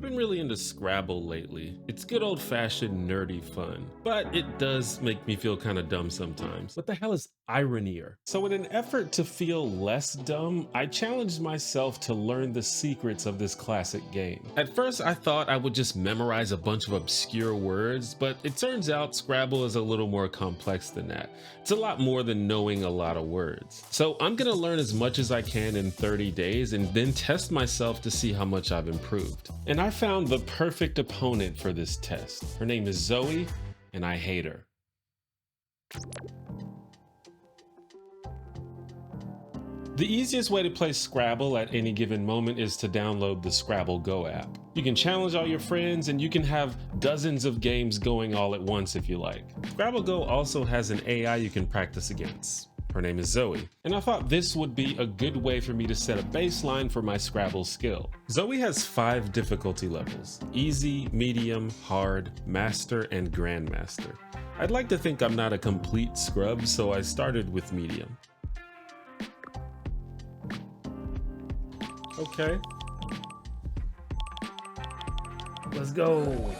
I've been really into Scrabble lately. It's good old-fashioned nerdy fun, but it does make me feel kind of dumb sometimes. What the hell is ironier? So in an effort to feel less dumb, I challenged myself to learn the secrets of this classic game. At first, I thought I would just memorize a bunch of obscure words, but it turns out Scrabble is a little more complex than that. It's a lot more than knowing a lot of words. So I'm gonna learn as much as I can in 30 days and then test myself to see how much I've improved. And I found the perfect opponent for this test. Her name is Zoe, and I hate her. The easiest way to play Scrabble at any given moment is to download the Scrabble Go app. You can challenge all your friends and you can have dozens of games going all at once if you like. Scrabble Go also has an AI you can practice against. Her name is Zoe, and I thought this would be a good way for me to set a baseline for my Scrabble skill. Zoe has 5 difficulty levels: easy, medium, hard, master, and grandmaster. I'd like to think I'm not a complete scrub, so I started with medium. Okay. Let's go.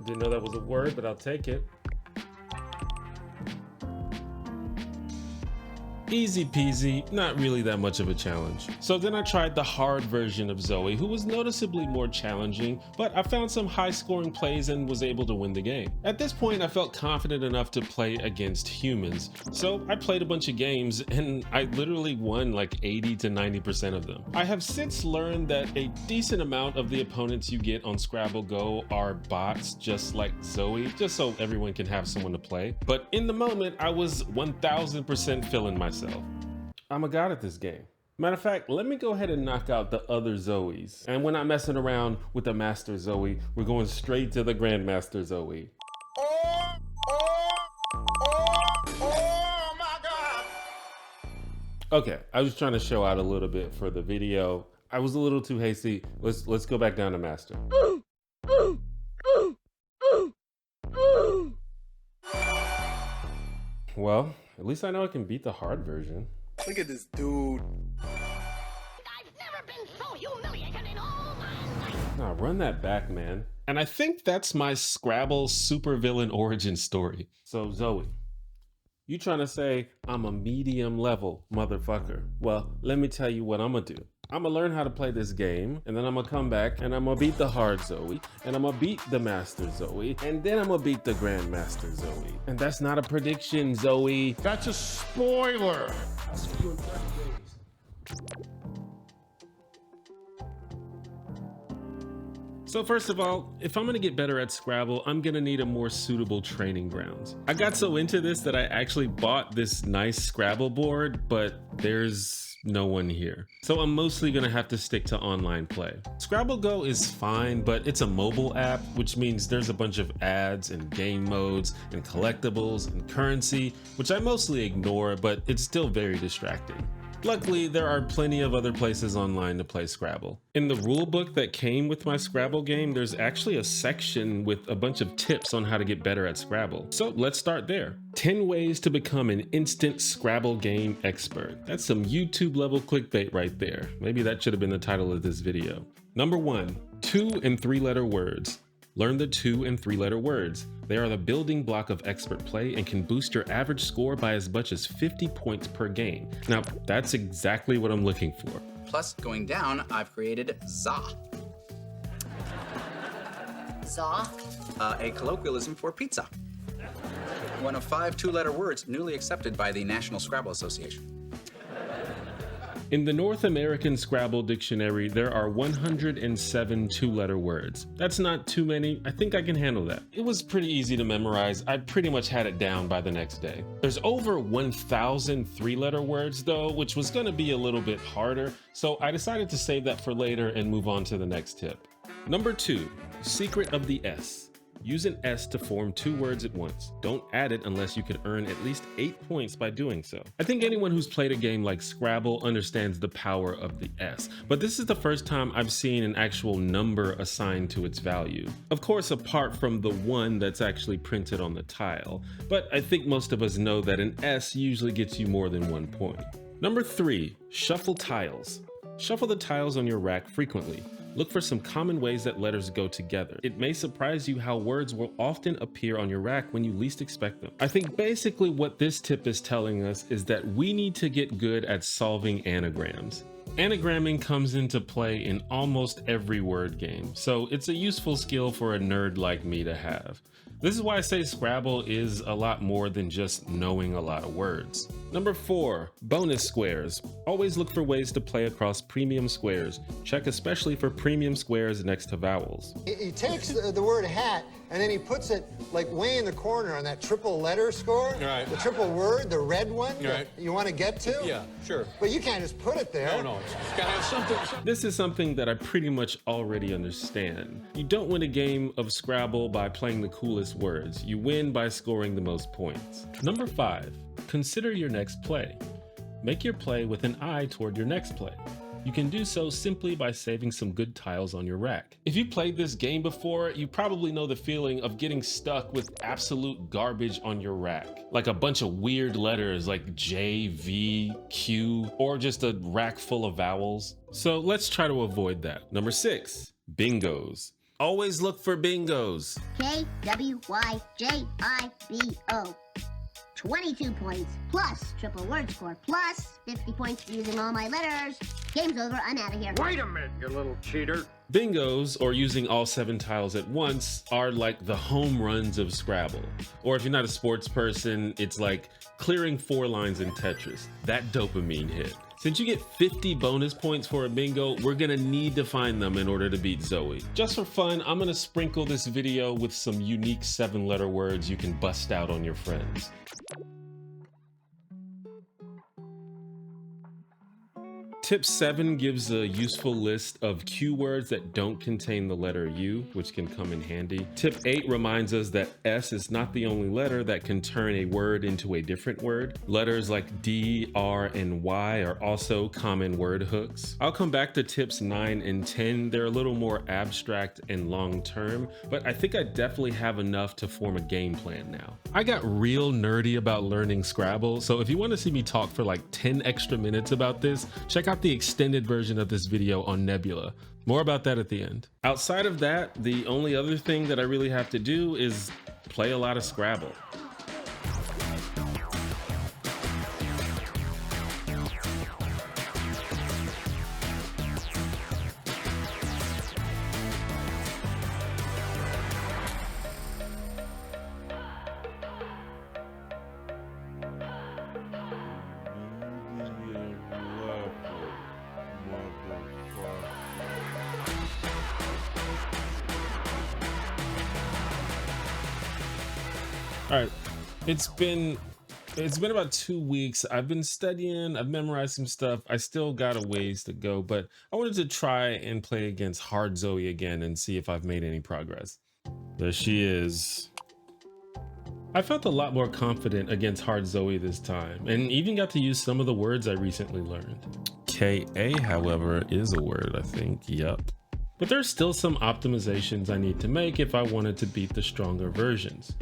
Didn't know that was a word, but I'll take it. Easy peasy, not really that much of a challenge. So then I tried the hard version of Zoe, who was noticeably more challenging, but I found some high scoring plays and was able to win the game. At this point, I felt confident enough to play against humans. So I played a bunch of games and I literally won like 80 to 90% of them. I have since learned that a decent amount of the opponents you get on Scrabble Go are bots, just like Zoe, just so everyone can have someone to play. But in the moment, I was 1000% feeling myself. I'm a god at this game. Matter of fact, let me go ahead and knock out the other Zoes. And we're not messing around with the Master Zoe. We're going straight to the Grandmaster Zoe. Oh my God. Okay, I was trying to show out a little bit for the video. I was a little too hasty. Let's go back down to Master. Well, at least I know I can beat the hard version. Look at this dude. I've never been so humiliated in all my life. Nah, run that back, man. And I think that's my Scrabble supervillain origin story. So Zoe, you trying to say I'm a medium level motherfucker? Well, let me tell you what I'm gonna do. I'm gonna learn how to play this game, and then I'm gonna come back and I'm gonna beat the hard Zoe, and I'm gonna beat the Master Zoe, and then I'm gonna beat the Grandmaster Zoe. And that's not a prediction, Zoe. That's a spoiler. I'll see you in 30 days. So first of all, if I'm gonna get better at Scrabble, I'm gonna need a more suitable training grounds. I got so into this that I actually bought this nice Scrabble board, but there's no one here. So I'm mostly gonna have to stick to online play. Scrabble Go is fine, but it's a mobile app, which means there's a bunch of ads and game modes and collectibles and currency, which I mostly ignore, but it's still very distracting. Luckily, there are plenty of other places online to play Scrabble. In the rulebook that came with my Scrabble game, there's actually a section with a bunch of tips on how to get better at Scrabble. So let's start there. 10 ways to become an instant Scrabble game expert. That's some YouTube level clickbait right there. Maybe that should have been the title of this video. Number 1, 2 and 3 letter words. Learn the 2 and 3 letter words. They are the building block of expert play and can boost your average score by as much as 50 points per game. Now, that's exactly what I'm looking for. Plus, going down, I've created ZA. Saw? A colloquialism for pizza. One of 5 2-letter words newly accepted by the National Scrabble Association. In the North American Scrabble Dictionary, there are 107 2-letter words. That's not too many. I think I can handle that. It was pretty easy to memorize. I pretty much had it down by the next day. There's over 1,000 3-letter words though, which was gonna be a little bit harder, so I decided to save that for later and move on to the next tip. Number 2, secret of the S. Use an S to form 2 words at once. Don't add it unless you can earn at least 8 points by doing so. I think anyone who's played a game like Scrabble understands the power of the S, but this is the first time I've seen an actual number assigned to its value. Of course, apart from the 1 that's actually printed on the tile, but I think most of us know that an S usually gets you more than 1 point. Number 3, shuffle tiles. Shuffle the tiles on your rack frequently. Look for some common ways that letters go together. It may surprise you how words will often appear on your rack when you least expect them. I think basically what this tip is telling us is that we need to get good at solving anagrams. Anagramming comes into play in almost every word game, so it's a useful skill for a nerd like me to have. This is why I say Scrabble is a lot more than just knowing a lot of words. Number 4, bonus squares. Always look for ways to play across premium squares. Check especially for premium squares next to vowels. He takes the word hat and then he puts it like way in the corner on that triple letter score. Right. The triple word, the red one right. that you want to get to. Yeah, sure. But you can't just put it there. No, it's gotta have something. This is something that I pretty much already understand. You don't win a game of Scrabble by playing the coolest words. You win by scoring the most points. Number 5, consider your next play. Make your play with an eye toward your next play. You can do so simply by saving some good tiles on your rack. If you played this game before, you probably know the feeling of getting stuck with absolute garbage on your rack. Like a bunch of weird letters like J, V, Q, or just a rack full of vowels. So let's try to avoid that. Number 6, bingos. Always look for bingos. KWYJIBO. 22 points plus triple word score plus 50 points for using all my letters. Game's over. I'm out of here. Wait a minute, you little cheater. Bingos, or using all 7 tiles at once, are like the home runs of Scrabble. Or if you're not a sports person, it's like clearing 4 lines in Tetris. That dopamine hit. Since you get 50 bonus points for a bingo, we're gonna need to find them in order to beat Zoe. Just for fun, I'm gonna sprinkle this video with some unique 7-letter words you can bust out on your friends. Tip 7 gives a useful list of cue words that don't contain the letter U, which can come in handy. Tip 8 reminds us that S is not the only letter that can turn a word into a different word. Letters like D, R, and Y are also common word hooks. I'll come back to tips 9 and 10. They're a little more abstract and long-term, but I think I definitely have enough to form a game plan now. I got real nerdy about learning Scrabble, so if you want to see me talk for like 10 extra minutes about this, check out the extended version of this video on Nebula. More about that at the end. Outside of that, the only other thing that I really have to do is play a lot of Scrabble. All right, it's been about 2 weeks. I've been studying, I've memorized some stuff. I still got a ways to go, but I wanted to try and play against Hard Zoe again and see if I've made any progress. There she is. I felt a lot more confident against Hard Zoe this time, and even got to use some of the words I recently learned. KA, however, is a word, I think. Yup. But there's still some optimizations I need to make if I wanted to beat the stronger versions.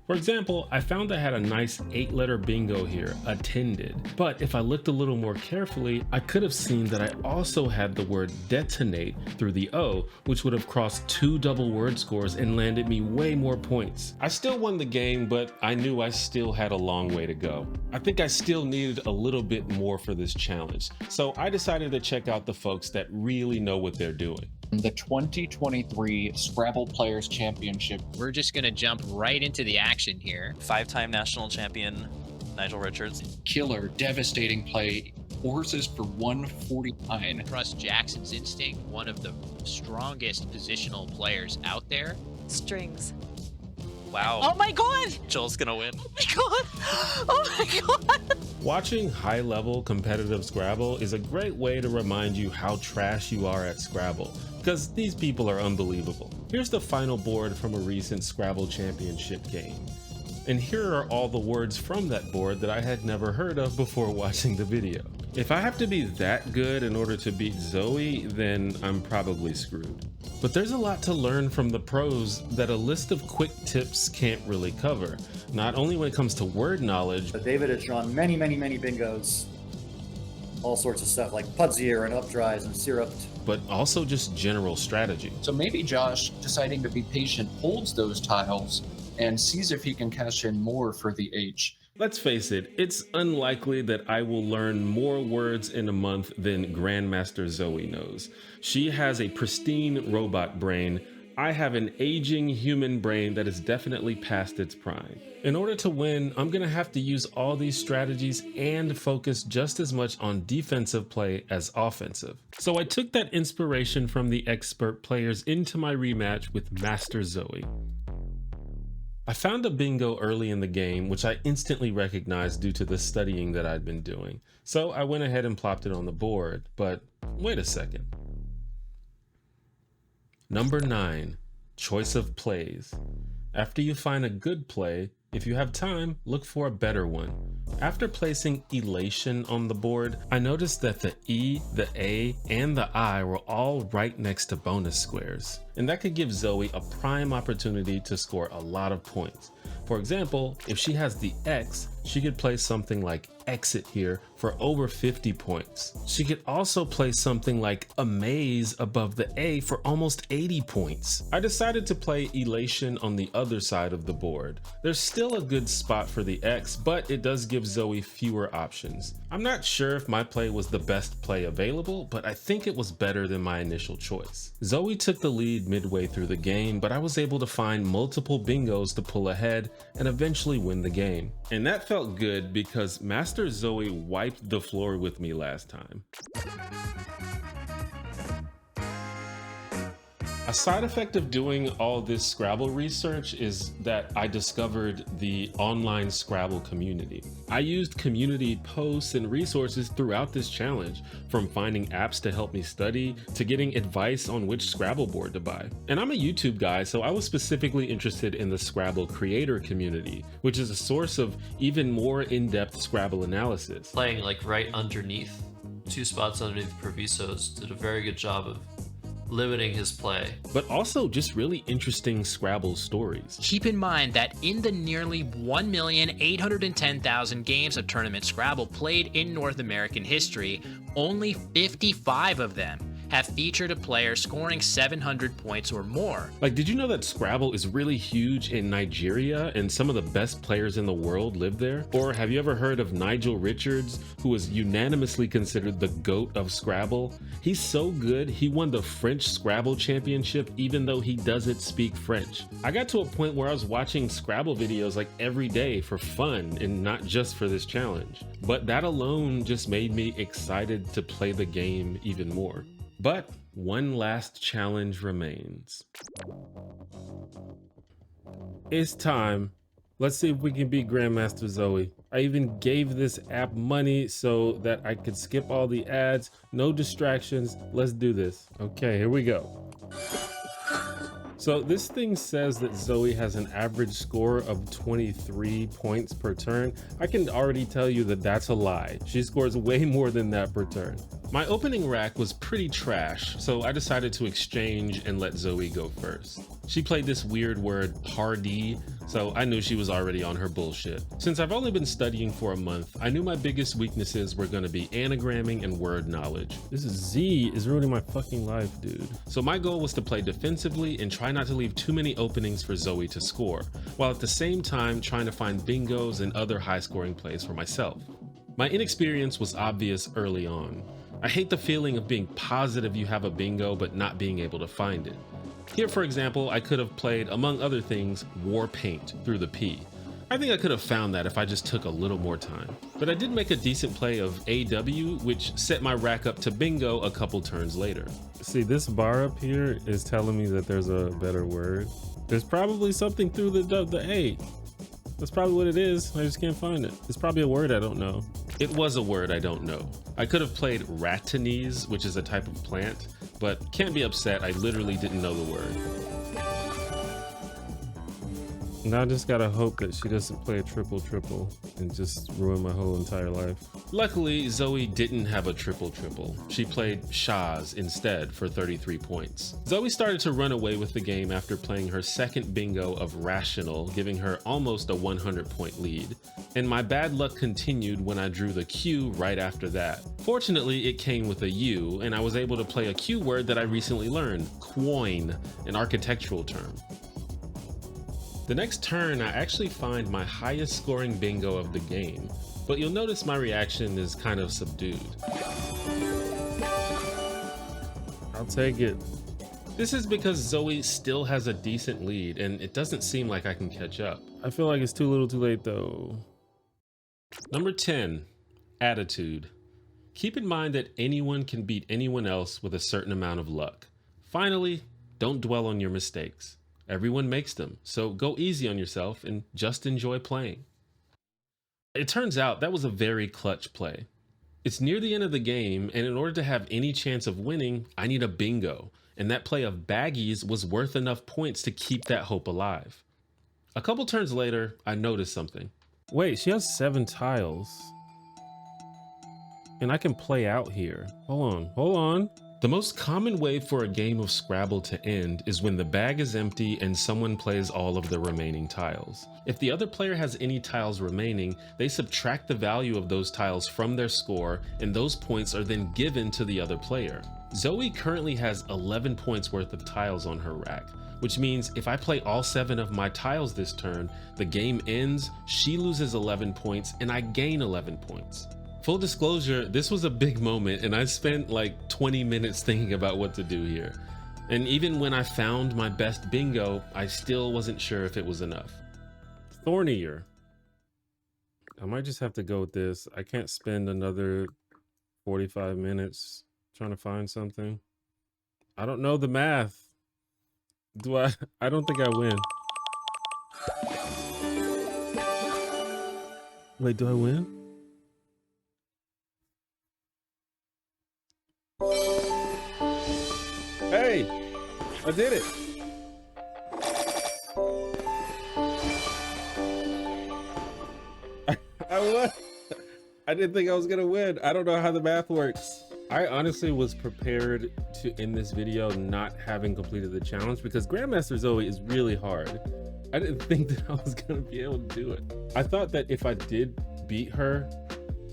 For example, I found I had a nice 8-letter bingo here, attended. But if I looked a little more carefully, I could have seen that I also had the word detonate through the O, which would have crossed 2 double word scores and landed me way more points. I still won the game, but I knew I still had a long way to go. I think I still needed a little bit more for this challenge, so I decided to check out the folks that really know what they're doing. The 2023 Scrabble Players Championship. We're just going to jump right into the action here. 5-time national champion Nigel Richards. Killer, devastating play. Horses for 149. Trust Jackson's instinct, one of the strongest positional players out there. Strings. Wow. Oh my god! Joel's gonna win. Oh my god! Oh my god! Watching high-level competitive Scrabble is a great way to remind you how trash you are at Scrabble, because these people are unbelievable. Here's the final board from a recent Scrabble championship game. And here are all the words from that board that I had never heard of before watching the video. If I have to be that good in order to beat Zoe, then I'm probably screwed. But there's a lot to learn from the pros that a list of quick tips can't really cover, not only when it comes to word knowledge. David has drawn many bingos. all sorts of stuff like Pudzier and Updries and Syrup. But also just general strategy. So maybe Josh, deciding to be patient, holds those tiles and sees if he can cash in more for the H. Let's face it, it's unlikely that I will learn more words in a month than Grandmaster Zoe knows. She has a pristine robot brain. I have an aging human brain that is definitely past its prime. In order to win, I'm gonna have to use all these strategies and focus just as much on defensive play as offensive. So I took that inspiration from the expert players into my rematch with Master Zoe. I found a bingo early in the game, which I instantly recognized due to the studying that I'd been doing. So I went ahead and plopped it on the board, but wait a second. Number 9, choice of plays. After you find a good play, if you have time, look for a better one. After placing elation on the board, I noticed that the E, the A, and the I were all right next to bonus squares, and that could give Zoe a prime opportunity to score a lot of points. For example, if she has the X, she could play something like exit here for over 50 points. She could also play something like amaze above the A for almost 80 points. I decided to play elation on the other side of the board. There's still a good spot for the X, but it does give Zoe fewer options. I'm not sure if my play was the best play available, but I think it was better than my initial choice. Zoe took the lead midway through the game, but I was able to find multiple bingos to pull ahead and eventually win the game. And that felt good because Master Zoe wiped the floor with me last time. A side effect of doing all this Scrabble research is that I discovered the online Scrabble community. I used community posts and resources throughout this challenge, from finding apps to help me study to getting advice on which Scrabble board to buy. And I'm a YouTube guy, so I was specifically interested in the Scrabble creator community, which is a source of even more in-depth Scrabble analysis. Playing like right underneath, 2 spots underneath Provisos, did a very good job of limiting his play. But also just really interesting Scrabble stories. Keep in mind that in the nearly 1,810,000 games of tournament Scrabble played in North American history, only 55 of them have featured a player scoring 700 points or more. Like, did you know that Scrabble is really huge in Nigeria and some of the best players in the world live there? Or have you ever heard of Nigel Richards, who is unanimously considered the GOAT of Scrabble? He's so good, he won the French Scrabble championship even though he doesn't speak French. I got to a point where I was watching Scrabble videos like every day for fun and not just for this challenge. But that alone just made me excited to play the game even more. But one last challenge remains. It's time. Let's see if we can beat Grandmaster Zoe. I even gave this app money so that I could skip all the ads, no distractions. Let's do this. Okay, here we go. So this thing says that Zoe has an average score of 23 points per turn. I can already tell you that that's a lie. She scores way more than that per turn. My opening rack was pretty trash, so I decided to exchange and let Zoe go first. She played this weird word, pardi, so I knew she was already on her bullshit. Since I've only been studying for a month, I knew my biggest weaknesses were gonna be anagramming and word knowledge. This Z is ruining my fucking life, dude. So my goal was to play defensively and try not to leave too many openings for Zoe to score, while at the same time trying to find bingos and other high-scoring plays for myself. My inexperience was obvious early on. I hate the feeling of being positive you have a bingo but not being able to find it. Here, for example, I could have played, among other things, War Paint through the P. I think I could have found that if I just took a little more time. But I did make a decent play of AW, which set my rack up to bingo a couple turns later. See, this bar up here is telling me that there's a better word. There's probably something through the A. That's probably what it is. I just can't find it. It's probably a word I don't know. It was a word I don't know. I could have played ratinese, which is a type of plant, but can't be upset. I literally didn't know the word. Now I just gotta hope that she doesn't play a triple and just ruin my whole entire life. Luckily, Zoe didn't have a triple. She played Shaz instead for 33 points. Zoe started to run away with the game after playing her second bingo of Rational, giving her almost a 100-point lead. And my bad luck continued when I drew the Q right after that. Fortunately, it came with a U, and I was able to play a Q word that I recently learned, quoin, an architectural term. The next turn, I actually find my highest scoring bingo of the game, but you'll notice my reaction is kind of subdued. I'll take it. This is because Zoe still has a decent lead, and it doesn't seem like I can catch up. I feel like it's too little too late though. Number 10, attitude. Keep in mind that anyone can beat anyone else with a certain amount of luck. Finally, don't dwell on your mistakes. Everyone makes them, so go easy on yourself and just enjoy playing. It turns out that was a very clutch play. It's near the end of the game, and in order to have any chance of winning, I need a bingo, and that play of baggies was worth enough points to keep that hope alive. A couple turns later, I noticed something. Wait, she has 7 tiles. And I can play out here. Hold on. The most common way for a game of Scrabble to end is when the bag is empty and someone plays all of the remaining tiles. If the other player has any tiles remaining, they subtract the value of those tiles from their score, and those points are then given to the other player. Zoe currently has 11 points worth of tiles on her rack, which means if I play all 7 of my tiles this turn, the game ends, she loses 11 points, and I gain 11 points. Full disclosure, this was a big moment, and I spent like 20 minutes thinking about what to do here. And even when I found my best bingo, I still wasn't sure if it was enough. Thornier. I might just have to go with this. I can't spend another 45 minutes trying to find something. I don't know the math. I don't think I win. Wait, do I win? Hey, I did it. I won. I didn't think I was gonna win. I don't know how the math works. I honestly was prepared to end this video not having completed the challenge because Grandmaster Zoe is really hard. I didn't think that I was gonna be able to do it. I thought that if I did beat her,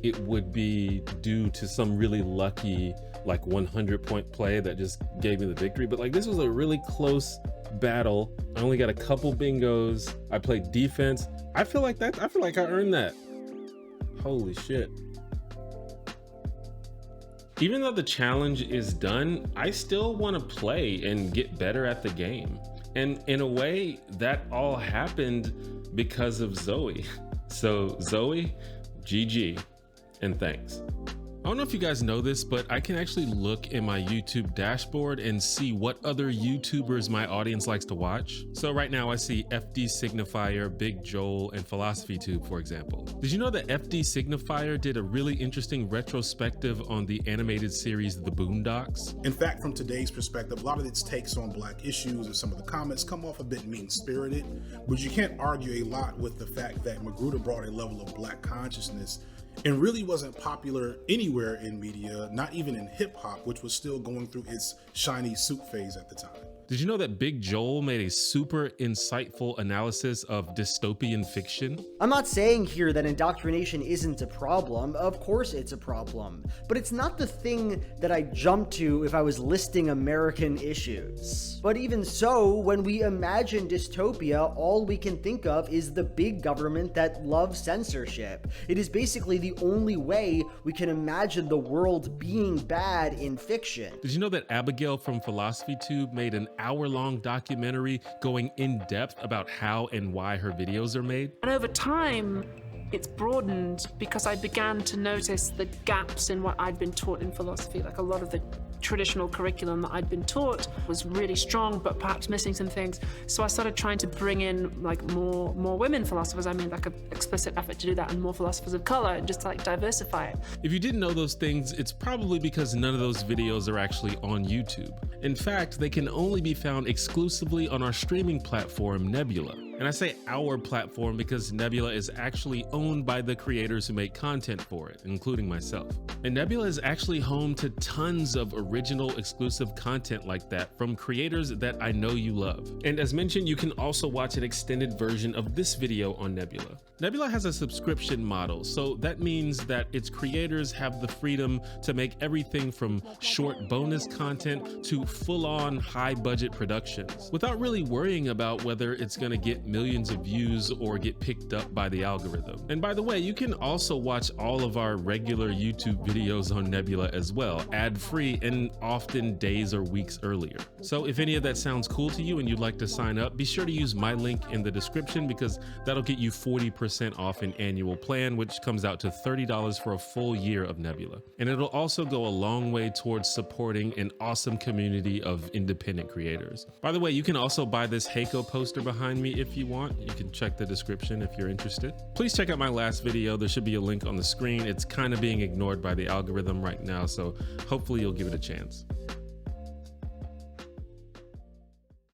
it would be due to some really lucky like 100-point play that just gave me the victory. But like this was a really close battle. I only got a couple bingos. I played defense. I feel like I earned that. Holy shit. Even though the challenge is done, I still want to play and get better at the game. And in a way, that all happened because of Zoe. So Zoe, GG, and thanks. I don't know if you guys know this, but I can actually look in my YouTube dashboard and see what other YouTubers my audience likes to watch. So right now I see FD Signifier, Big Joel, and Philosophy Tube, for example. Did you know that FD Signifier did a really interesting retrospective on the animated series The Boondocks? In fact, from today's perspective, a lot of its takes on Black issues and some of the comments come off a bit mean-spirited, but you can't argue a lot with the fact that Magruder brought a level of Black consciousness and really wasn't popular anywhere in media, not even in hip hop, which was still going through its shiny suit phase at the time. Did you know that Big Joel made a super insightful analysis of dystopian fiction? I'm not saying here that indoctrination isn't a problem. Of course it's a problem. But it's not the thing that I jump to if I was listing American issues. But even so, when we imagine dystopia, all we can think of is the big government that loves censorship. It is basically the only way we can imagine the world being bad in fiction. Did you know that Abigail from Philosophy Tube made an hour-long documentary going in depth about how and why her videos are made? And over time, it's broadened because I began to notice the gaps in what I'd been taught in philosophy. Like a lot of the traditional curriculum that I'd been taught was really strong, but perhaps missing some things. So I started trying to bring in like more women philosophers. I mean, like an explicit effort to do that, and more philosophers of color, and just to like diversify it. If you didn't know those things, it's probably because none of those videos are actually on YouTube. In fact, they can only be found exclusively on our streaming platform, Nebula. And I say our platform because Nebula is actually owned by the creators who make content for it, including myself. And Nebula is actually home to tons of original exclusive content like that from creators that I know you love. And as mentioned, you can also watch an extended version of this video on Nebula. Nebula has a subscription model, so that means that its creators have the freedom to make everything from short bonus content to full-on high-budget productions without really worrying about whether it's gonna get millions of views or get picked up by the algorithm. And by the way, you can also watch all of our regular YouTube videos on Nebula as well, ad-free and often days or weeks earlier. So if any of that sounds cool to you and you'd like to sign up, be sure to use my link in the description because that'll get you 40% off an annual plan, which comes out to $30 for a full year of Nebula. And it'll also go a long way towards supporting an awesome community of independent creators. By the way, you can also buy this Heiko poster behind me if you want. You can check the description if you're interested. Please check out my last video. There should be a link on the screen. It's kind of being ignored by the algorithm right now, so hopefully you'll give it a chance.